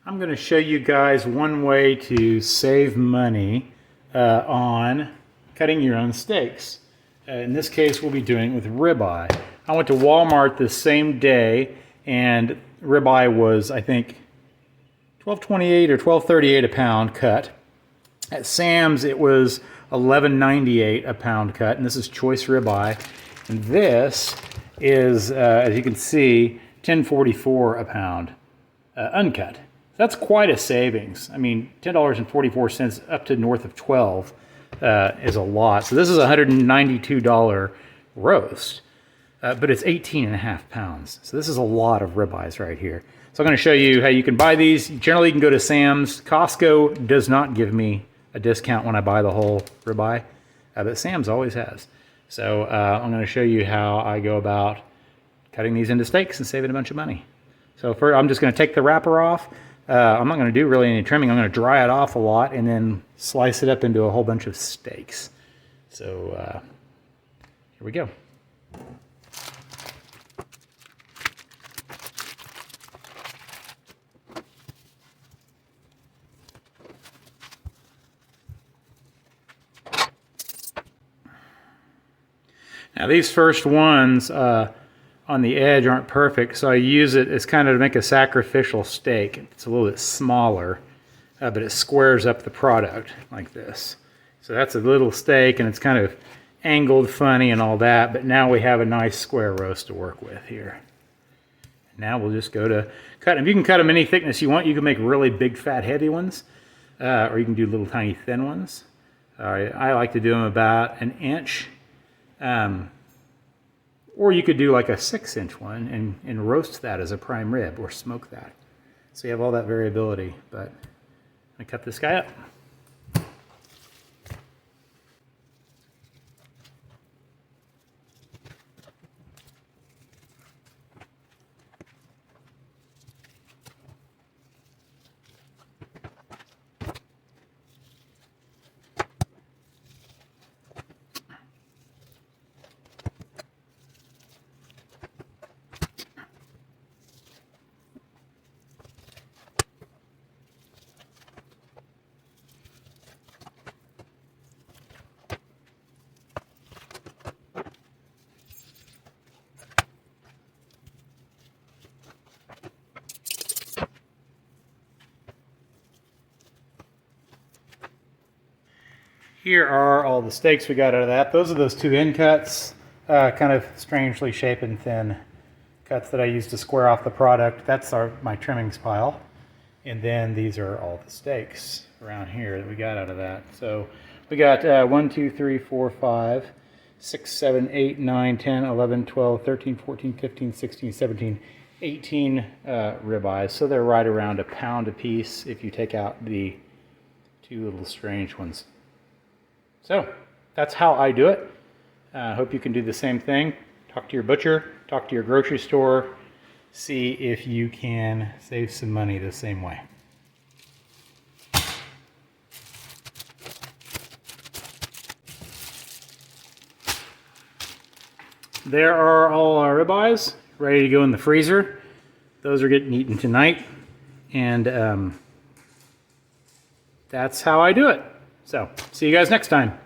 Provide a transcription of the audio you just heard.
I'm going to show you guys one way to save money on cutting your own steaks. In this case, we'll be doing it with ribeye. I went to Walmart the same day, and ribeye was, I think, $12.28 or $12.38 a pound cut. At Sam's, it was $11.98 a pound cut, and this is choice ribeye. And this is, as you can see, $10.44 a pound uncut. That's quite a savings. I mean, $10.44 up to north of $12 is a lot. So this is a $192 roast, but it's 18.5 pounds. So this is a lot of ribeyes right here. So I'm going to show you how you can buy these. Generally, you can go to Sam's. Costco does not give me a discount when I buy the whole ribeye, but Sam's always has. So I'm going to show you how I go about cutting these into steaks and saving a bunch of money. So first, I'm just going to take the wrapper off. I'm not going to do really any trimming. I'm going to dry it off a lot and then slice it up into a whole bunch of steaks. So here we go. Now these first ones on the edge aren't perfect, so I use it as kind of to make a sacrificial steak. It's a little bit smaller, but it squares up the product like this. So that's a little steak, and it's kind of angled funny and all that, but now we have a nice square roast to work with here. Now we'll just go to cut them. You can cut them any thickness you want. You can make really big, fat, heavy ones, or you can do little tiny thin ones. I like to do them about an inch. Or you could do like a 6-inch one and roast that as a prime rib or smoke that. So you have all that variability, but I'm gonna cut this guy up. Here are all the steaks we got out of that. Those are those two end cuts, kind of strangely shaped and thin cuts that I use to square off the product. That's my trimmings pile. And then these are all the steaks around here that we got out of that. So we got 1, 2, 3, 4, 5, 6, 7, 8, 9, 10, 11, 12, 13, 14, 15, 16, 17, 18 ribeyes. So they're right around a pound a piece if you take out the two little strange ones. So that's how I do it. I hope you can do the same thing. Talk to your butcher, talk to your grocery store, see if you can save some money the same way. There are all our ribeyes ready to go in the freezer. Those are getting eaten tonight, and that's how I do it. So, see you guys next time.